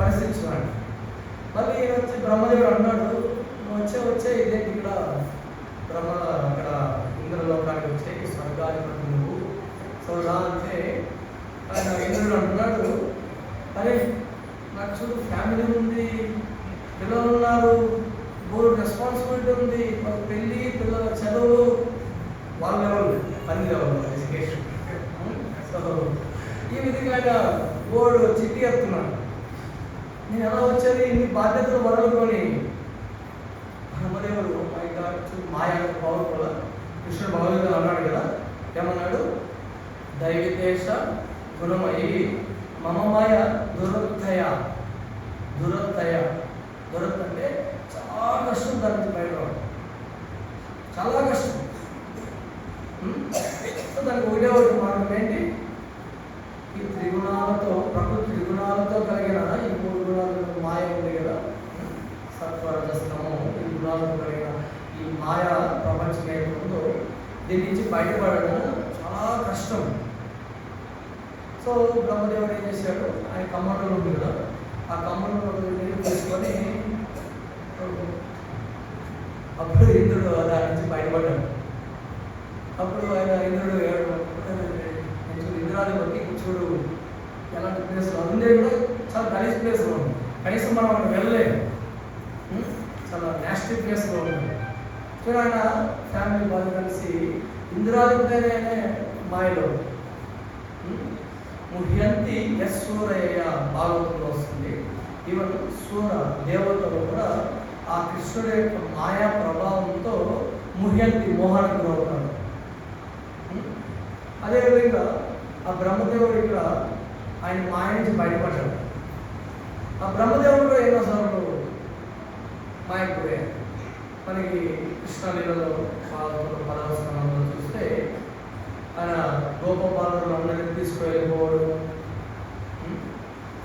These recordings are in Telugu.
పరిస్థితి చూడండి. మళ్ళీ వచ్చి బ్రహ్మదేవుడు అన్నాడు, వచ్చే ఇదేంటి ఇక్కడ బ్రహ్మ అక్కడ ఇంద్రలోకానికి వచ్చే స్వర్గాధిపతి నువ్వు, సో రా అంటే ఆయన ఇంద్రుడు అంటున్నాడు, అరే నాకు చూడు ఫ్యామిలీ ఉంది, పిల్లలు ఉన్నారు, మూడు రెస్పాన్సిబిలిటీ ఉంది, మాకు పెళ్ళి, పిల్లల చదువు, వాళ్ళ లెవెల్ పని లెవెల్ ఎడ్యుకేషన్. సో ఈ విధంగా ఆయన బోర్డు చిట్టి ఎత్తున్నాడు. నేను ఎలా వచ్చేది ఇన్ని బాధ్యతలు వదలుకొని బ్రహ్మదేవుడు మాయ పౌరుల కృష్ణుడు భగవద్గీత అన్నాడు కదా, ఏమన్నాడు, దైవిదేశ గుణమయి మమ మాయ దురత్తయ. దురత్ అంటే చాలా కష్టం, దాని నుంచి బయట రావడం చాలా కష్టం. సో దానికి ఒకటి మార్గం ఏంటి, ఈ త్రిగుణాలతో, ప్రకృతి త్రిగుణాలతో కలిగిన ఈ మూడు గుణాలతో మాయ ఉంది కదా, సత్వరజస్తమం, ఈ గుణాలతో కలిగిన ఈ మాయా ప్రపంచం ఏముందో దీని నుంచి బయటపడడం చాలా కష్టం. సో బ్రహ్మదేవుడు ఏం చేశాడు, ఆయన కమండలం ఉంది కదా, ఆ కమండలం నీరు తీసుకొని అప్పుడు ఇంద్రుడు దాని నుంచి బయటపడ్డాడు. అప్పుడు ఆయన ఇంద్రుడు ఇంద్రాధిపతి చూడు ఎలాంటి ప్లేస్లో అందరూ కూడా చాలా గలీజ్ ప్లేస్లో ఉంది, కనీసం మనం అక్కడ వెళ్ళలేము, చాలా నాస్టీ ప్లేస్లో ఉంది. చూడు ఆయన ఫ్యామిలీ వాళ్ళు కలిసి ఇంద్రాధిపతి అనే మాయలో ముహ్యంతి ఎస్ సూరయ్య భాగవతంలో వస్తుంది. ఈవెన్ సూర దేవతలు కూడా ఆ కృష్ణుడి యొక్క మాయా ప్రభావంతో ముహ్యంతి మోహానికి గురవుతారు. అదేవిధంగా ఆ బ్రహ్మదేవుడు ఇక్కడ ఆయన మాయ నుంచి బయటపడ్డాడు. ఆ బ్రహ్మదేవుడు కూడా ఎన్నోసార్లు మాయకుడే. మనకి కృష్ణలీలలో 10వ స్థానంలో చూస్తే ఆయన గోపబాలుడు అందరినీ తీసుకువెళ్ళిపోవడం.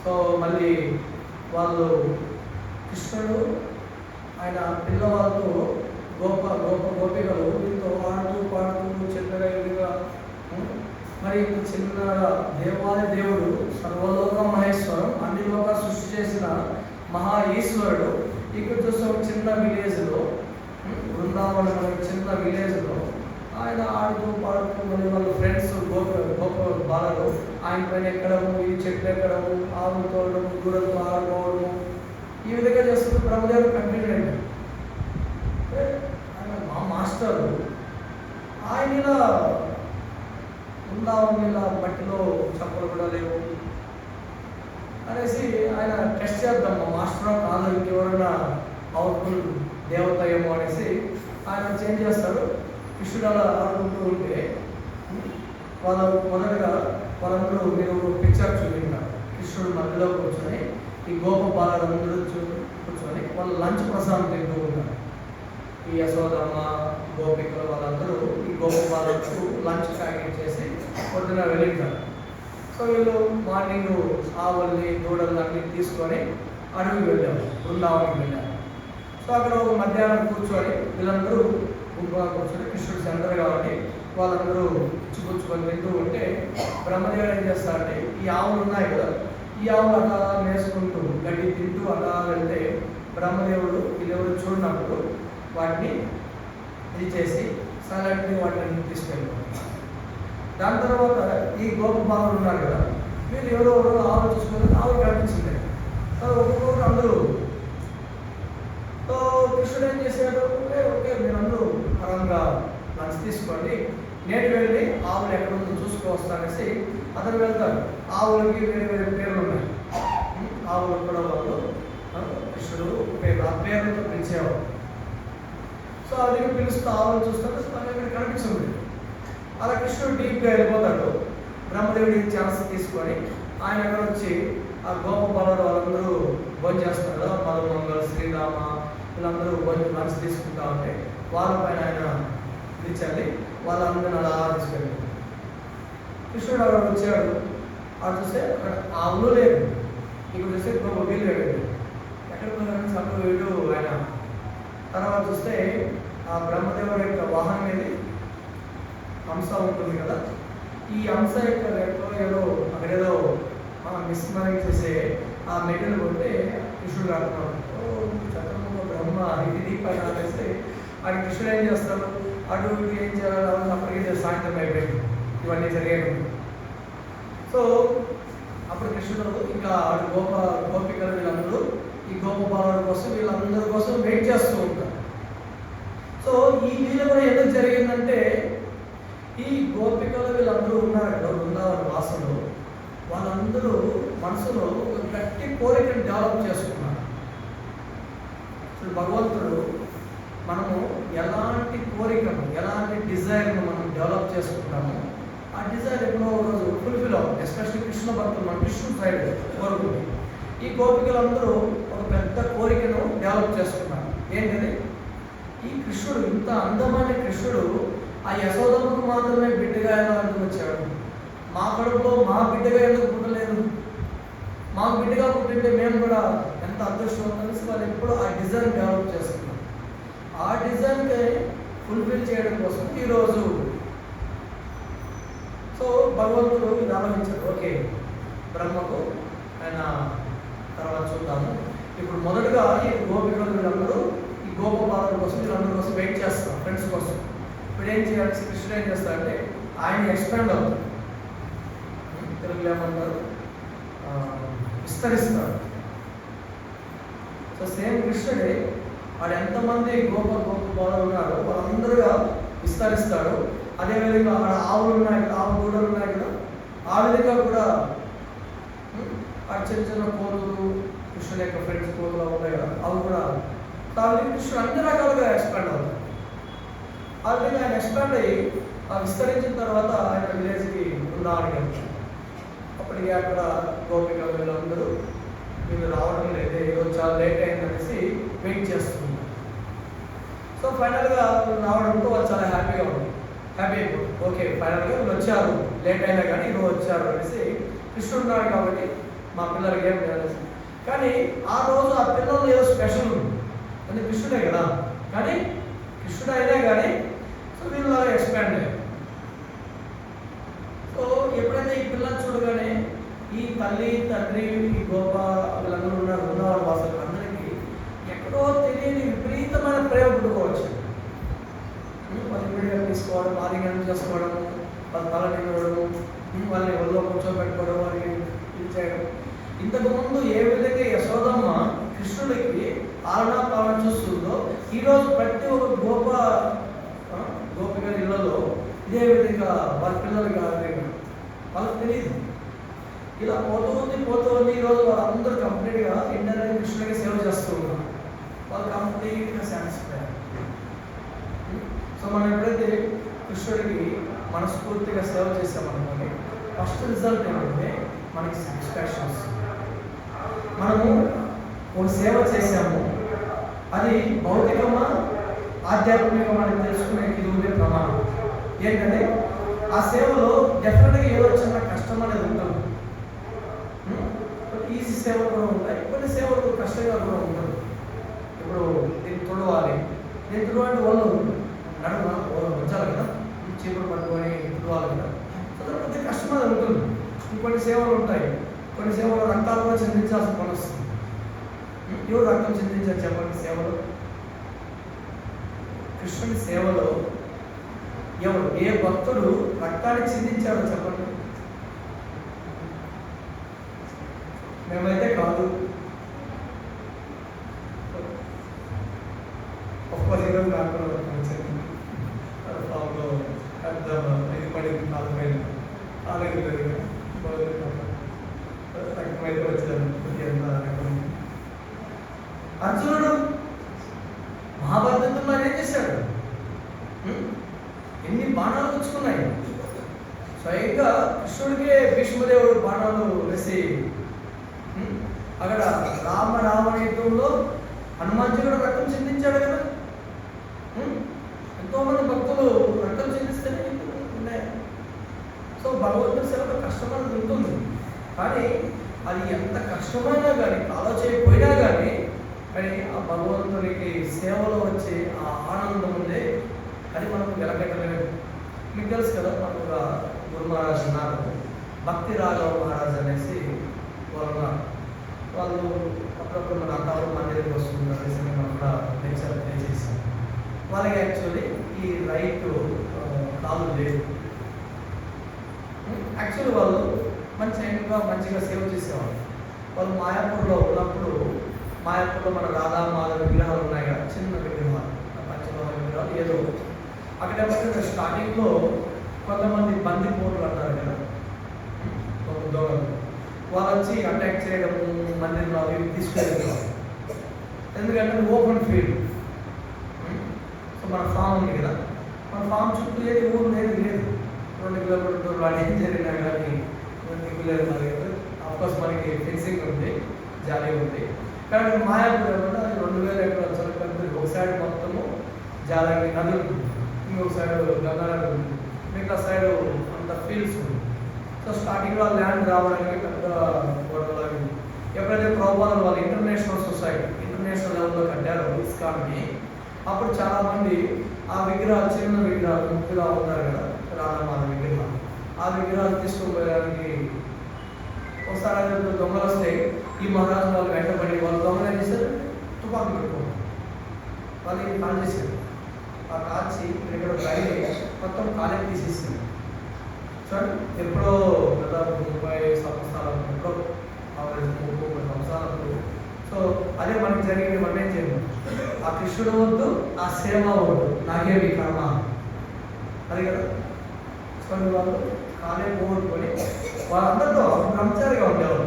సో మళ్ళీ వాళ్ళు కృష్ణుడు ఆయన పిల్లవాళ్ళతో గోపికలు వీటితో ఆడుతూ పాడుతూ చిన్నగా మరి చిన్న దేవాది దేవుడు సర్వలోక మహేశ్వరం, అన్ని లోక సృష్టి చేసిన మహా ఈశ్వరుడు ఇక్కడ చూస్తే ఒక చిన్న విలేజ్లో, బృందావనం చిన్న విలేజ్లో ఆయన ఆడుతూ పాడుతూ మళ్ళీ వాళ్ళ ఫ్రెండ్స్ గొప్ప బాలలు ఆయన పైన ఎక్కడము, ఈ చెట్లు ఎక్కడము, ఆవులు తోడము, దూరంతో ఆడుకోవడము, ఈ విధంగా చేస్తున్న బ్రహ్మదేవుడు కంప్లీట్ అయింది. ఆయన మా మాస్టరు ఆయన ఇలా బృందావనం ఇలా మట్టిలో చప్పలు కూడా లేవు అనేసి ఆయన టెస్ట్ చేద్దాం, మా మాస్టర్ కాదు ఇంకెవరైనా పవర్ఫుల్ దేవత ఏమో అనేసి ఆయన చేంజ్ చేస్తాడు. కృష్ణుడు అలా ఆడుకుంటూ ఉంటే వాళ్ళు మొదటగా వాళ్ళందరూ మీరు పిక్చర్ చూపించారు. కృష్ణుడు మధ్యలో కూర్చొని ఈ గోప బాలందరూ కూర్చొని వాళ్ళు లంచ్ ప్రసాదం తింటూ ఉంటారు. ఈ యశోదమ్మ గోపికలు వాళ్ళందరూ ఈ గోప బాలకు లంచ్ ప్యాకెట్ చేసి పొద్దున వెళ్ళింటారు. సో వీళ్ళు మార్నింగ్ ఆవుల్ని దూడల్ని అన్ని తీసుకొని అడవికి వెళ్ళారు, బృందావనికి వెళ్ళారు. సో అక్కడ ఒక మధ్యాహ్నం కూర్చొని వీళ్ళందరూ గుంపుగా కూర్చొని కృష్ణుడు సెంటర్ కాబట్టి వాళ్ళందరూ పుచ్చుకొని తింటూ ఉంటే బ్రహ్మదేవుడు ఏం చేస్తారంటే ఈ ఆవులు ఉన్నాయి కదా, ఈ ఆవులు అలా వేసుకుంటూ గడ్డి తింటూ అలా వెళ్తే బ్రహ్మదేవుడు వీళ్ళెవరు చూడనప్పుడు వాటిని ఇది చేసి సైలెంట్గా వాటిని తీసుకెళ్ళిపోతారు. దాని తర్వాత ఈ గోపబాలులు ఉన్నారు కదా, వీళ్ళు ఎవరెవరు ఆవులు చూసుకుని ఆవులు కనిపించింది. ఒక్కొక్కరు అందరూ కృష్ణుడు ఏం చేశాడు, ఓకే మీరందరూ పరంగా లంచ్ తీసుకోండి, నేను వెళ్ళి ఆవులు ఎక్కడ ఉందో చూసుకొస్తానేసి అతను వెళ్తాడు. ఆవులకి వేరే వేరే పేర్లు ఉన్నాయి, ఆవులకు కూడా వాళ్ళు కృష్ణుడు పేరు ఆ పేర్లతో పిలిచేవాడు. సో అది పిలుస్తూ ఆవులు చూస్తాడు, ఇక్కడ కనిపించింది. అలా కృష్ణుడు డీప్గా వెళ్ళిపోతాడు. బ్రహ్మదేవుడి ఛాన్స్ తీసుకొని ఆయన ఎక్కడ వచ్చి ఆ గోపబాలుడు వాళ్ళందరూ భోజనం చేస్తారు కదా, మధుమంగళ శ్రీరామ వీళ్ళందరూ భోజనం లంచ్ తీసుకుంటా ఉంటే వాళ్ళ పైన ఆయన పిలిచాలి, వాళ్ళందరినీ అలా తీసుకెళ్ళి కృష్ణుడు అక్కడ వచ్చాడు. అక్కడ చూస్తే అక్కడ ఆవులు లేదు, ఇక్కడ చూస్తే గొప్ప వీళ్ళు లేదు, ఎక్కడ సభ వీడు ఆయన. తర్వాత చూస్తే ఆ బ్రహ్మదేవుడి యొక్క వాహనం ఏది హంస ఉంటుంది కదా, ఈ హంస యొక్క రెక్కలో ఏదో అక్కడేదో మిస్మరింగ్ చేసే ఆ మెటీరియల్ కొట్టి కృష్ణుడు రాకున్నాడు. చక్రముఖ బ్రహ్మ ఇది పైన అనేసి అది కృష్ణుడు ఏం చేస్తాడు, అటు ఇటు ఏం చేయాలి, అప్పటికే సాయంత్రం అయిపోయింది ఇవన్నీ జరిగాయి. సో అప్పుడు కృష్ణుడు ఇంకా గోపికలు వీళ్ళందరూ ఈ గోపబాలుల కోసం వీళ్ళందరి కోసం వెయిట్ చేస్తూ ఉంటారు. సో ఈ లీల కూడా ఎందుకు జరిగిందంటే ఈ గోపికలు వీళ్ళందరూ ఉన్నారు కదా బృందావన వాసులు, వాళ్ళందరూ మనసులో ఒక గట్టి కోరికను డెవలప్ చేసుకున్నారు. భగవంతుడు మనము ఎలాంటి కోరికను ఎలాంటి డిజైర్ను మనం డెవలప్ చేసుకుంటామో ఆ డిజైర్ ఎప్పుడో రోజు ఫుల్ఫిల్ అవుతుంది. ఎస్పెషల్లీ కృష్ణ భక్తులు మన కృష్ణుడు సైడ్ కోరుకుంది. ఈ గోపికలందరూ ఒక పెద్ద కోరికను డెవలప్ చేసుకున్నారు. ఏంటది, ఈ కృష్ణుడు ఇంత అందమైన కృష్ణుడు ఆ యశోదమ్మకు మాత్రమే బిడ్డగా ఎలా ఎందుకు వచ్చాడు, మా కడుపులో మా బిడ్డగా ఎందుకు పుట్టలేదు, మాకు బిడ్డగా పుట్టింటే మేము కూడా ఎంత అదృష్టం కలిసి వాళ్ళు ఎప్పుడు ఆ డిజైన్ డెవలప్ చేసుకున్నాం. ఆ డిజైన్కి ఫుల్ఫిల్ చేయడం కోసం ఈరోజు సో భగవంతుడు ఇది ఆలోచించారు. ఓకే, బ్రహ్మకు ఆయన తర్వాత చూద్దాము. ఇప్పుడు మొదటగా ఈ గోపికలు వీళ్ళందరూ ఈ గోపబాలుల కోసం వీళ్ళందరి కోసం వెయిట్ చేస్తారు, ఫ్రెండ్స్ కోసం. ఇప్పుడు ఏం చేయాలి, కృష్ణుడు ఏం చేస్తారంటే ఆయన ఎక్స్పాండ్ అవుతారు, తెలుగులో ఏమంటారు, విస్తరిస్తాడు. సో సేమ్ కృష్ణుడే వాడు ఎంతమంది గోపబాలులు ఉన్నారో వాళ్ళందరూగా విస్తరిస్తాడు. అదేవిధంగా అక్కడ ఆవులు ఉన్నాయి కదా, ఆవు దూడలు ఉన్నాయి కదా, ఆ విధంగా కూడా ఆ చిన్న చిన్న కోతులు కృష్ణుడు యొక్క ఫ్రెండ్స్ కోతులు ఉంటాయి కదా, అవి కూడా కాబట్టి కృష్ణుడు అన్ని రకాలుగా ఎక్స్పాండ్ అవుతాడు. ఆ విధంగా ఆయన ఎక్స్పాండ్ అయ్యి విస్తరించిన తర్వాత ఆయన విలేజ్కి బృందావనికి వెళ్తాడు. అప్పటికి అక్కడ గోపిక వీళ్ళందరూ వీళ్ళు రావడం లేదు, ఈరోజు చాలా లేట్ అయిందనేసి వెయిట్ చేస్తున్నారు. సో ఫైనల్గా రావడంతో వాళ్ళు చాలా హ్యాపీ అయిపోయింది. ఓకే, ఫైనల్గా వీళ్ళు వచ్చారు, లేట్ అయినా కానీ ఈరోజు వచ్చారు అనేసి కృష్ణుడు ఉన్నాడు కాబట్టి మా పిల్లలకి ఏం లేదు. కానీ ఆ రోజు ఆ పిల్లలు ఏదో స్పెషల్ ఉంది, అంటే కృష్ణుడే కదా, కానీ కృష్ణుడు అయినా కానీ సో వీళ్ళు ఎక్స్పాండ్ అయ్యారు. సో ఎప్పుడైతే ఈ పిల్లలు చూడగానే ఈ తల్లి తండ్రి ఈ గోప వీళ్ళందరూ ఉన్నవాళ్ళ వాసులు అందరికీ ఎక్కడో తెలియని విపరీతమైన ప్రేమ పుట్టుకోవచ్చు. వాళ్ళు ఇమీడియట్గా తీసుకోవడం, ఆదిజ్ఞానం చేసుకోవడము, వాళ్ళ తల నిలవడము, వాళ్ళని ఒళ్ళో కూర్చోబెట్టుకోవడం, వాళ్ళని ఇది చేయడం. ఇంతకుముందు ఏ విధంగా యశోదమ్మ కృష్ణుడికి ఆలనా పాలన చూస్తుందో ఈరోజు ప్రతి ఒక్క గోపిక ఇళ్లలో ఇదే విధంగా వాళ్ళ పిల్లలకి ఆ విధంగా వాళ్ళకి తెలియదు. ఇలా పోతూ ఉంది. ఈరోజు వాళ్ళందరూ కంప్లీట్గా ఇండైరెక్ట్ కృష్ణుడికి సేవ చేస్తూ ఉన్నారు. వాళ్ళు కంప్లీట్గా సాటిస్ఫై. సో మనం ఎప్పుడైతే కృష్ణుడికి మనస్ఫూర్తిగా సేవ చేసామనుకోండి, ఫస్ట్ రిజల్ట్ ఏంటంటే మనకి సాటిస్ఫాక్షన్ వస్తుంది. మనము ఒక సేవ చేసాము, అది భౌతికమా ఆధ్యాత్మికమా అని తెలుసుకునే ఇది ఉండే ప్రమాణం ఏంటంటే ఆ సేవలో డెఫినెట్గా ఏదో చిన్న కష్టం అనేది ఉంటుంది. ఈజీ సేవలు కూడా ఉంటాయి, కొన్ని సేవలు కష్టంగా కూడా ఉంటుంది. ఇప్పుడు దీన్ని తుడవాలి, నేను తుడవాలంటే వాళ్ళు నడుమ ఉంచాలి కదా, చీపురు పట్టుకొని తుడవాలి కదా, కొద్దిగా కష్టం అది ఉంటుంది. ఇంకొన్ని సేవలు ఉంటాయి, కొన్ని సేవలు రక్తాలు కూడా చెందించాల్సిన పని వస్తుంది. ఎవరు రక్తం చెందించారు చెప్పండి సేవలో? కృష్ణుని సేవలో ఎవరు ఏ భక్తుడు రక్తాన్ని చిందించాడో చెప్పండి? మేమైతే కాదు. ఒక్కరి కాకుండా ఇది పడింది కాలు పైన ఆలయం రక్తమైతే వచ్చారు. అర్జునుడు మహాభారతంలో ఏం చేశాడు? ఎన్ని బాణాలు పుచ్చుకున్నాయి. స్వయంగా కృష్ణుడికే భీష్మదేవుడు బాణాలు వేసి అక్కడ రావణ యుద్ధంలో హనుమంతుడు రక్తం చెందించాడు కదా. ఎంతోమంది భక్తులు రక్తం చెందిస్తేనే ఉన్నాయి. సో భగవంతుడి సేవలో కష్టమైనది ఉంటుంది, కానీ అది ఎంత కష్టమైనా కానీ ఆలోచనపోయినా కానీ ఆ భగవంతునికి సేవలో వచ్చే ఆ ఆనందం ఉందే అది మనకు వెలకట్టలేదు. మీకు తెలుసు కదా, మనకు ఒక గురు మహారాజ్ ఉన్నారు, భక్తి రాఘవ మహారాజ్ అనేసి వాళ్ళు ఉన్నారు. వాళ్ళు అప్పుడప్పుడు మన అంటారు మన దగ్గరికి వస్తున్నారు. రీసెంట్గా మనం కూడా లెక్చర్ ప్లే చేసాం. వాళ్ళకి యాక్చువల్లీ ఈ రైట్ కాలు లేదు. యాక్చువల్లీ వాళ్ళు మంచిగా సేవ చేసేవాళ్ళు. వాళ్ళు మాయాపూర్లో ఉన్నప్పుడు, మాయాపూర్లో మన రాధామాధవ విగ్రహాలు ఉన్నాయి కదా, చిన్న విగ్రహాలు, పంచలోహ విగ్రహాలు ఏదో. అక్కడ ఏమంటే స్టార్టింగ్లో కొంతమంది బందిపోట్లు అంటారు కదా, దొంగలు, వాళ్ళు వచ్చి అటాక్ చేయడం, మందిరంలో అవి తీసుకెళ్ళేవారు. ఎందుకంటే ఓపెన్ ఫీల్డ్. సో మన ఫామ్ ఉంది కదా, మన ఫామ్ చుట్టూ ఏది ఊరు లేదు 2 కిలోమీటర్ల దూరం వాళ్ళు ఏం జరిగినా కానీ దిగులేదు. మరి ఆఫ్కోర్స్ మనకి ఫెన్సింగ్ ఉంది, జాలీ ఉంది. కానీ మాయాపూర్ ఏమంటే అది 2000 ఎకరాల చదువుకుంటుంది. ఒక సైడ్ మొత్తము జాలీ నది ఉంటుంది, ఇంకొక సైడ్ గంగానది ఉంది, మిగతా సైడ్ అంత ఫీల్డ్స్ ఉంది. సో స్టార్టింగ్లో ల్యాండ్ రావడానికి పెద్ద గొడవలు అవి. ఎప్పుడైతే ప్రభుత్వాలు వాళ్ళు ఇంటర్నేషనల్ సొసైటీ ఇంటర్నేషనల్ లెవెల్లో కట్టారో ఇస్కాన్ని, అప్పుడు చాలామంది ఆ విగ్రహాలు, చిన్న విగ్రహాలు ముఖ్యంగా ఉంటారు కదా, రాధామాధవ విగ్రహాలు, ఆ విగ్రహాలు తీసుకుపోయడానికి ఒకసారి దొంగలు వస్తే ఈ మహారాజు వాళ్ళు వెంటబడి వాళ్ళు దొంగలు ఏం చేశారు, తుపాకులు పెట్టుకోవాలి. వాళ్ళు కాల్ చేశారు. ఆ కాల్చి ఇక్కడ బయట మొత్తం కాలేజ్ తీసేసింది. చూడండి, ఎప్పుడో దాదాపు 30 సంవత్సరాలు, ఎప్పుడో 30 సంవత్సరాలకు. సో అదే మనకి జరిగింది. మనం ఏం చేయము, ఆ కృష్ణుడు వద్దు, ఆ సేవ వద్దు, నాకేమి కర్మ, అది కదా. సో వాళ్ళు కాలేజ్ పోగొట్టుకొని వాళ్ళందరితో బ్రహ్మచారిగా ఉండేవాళ్ళు.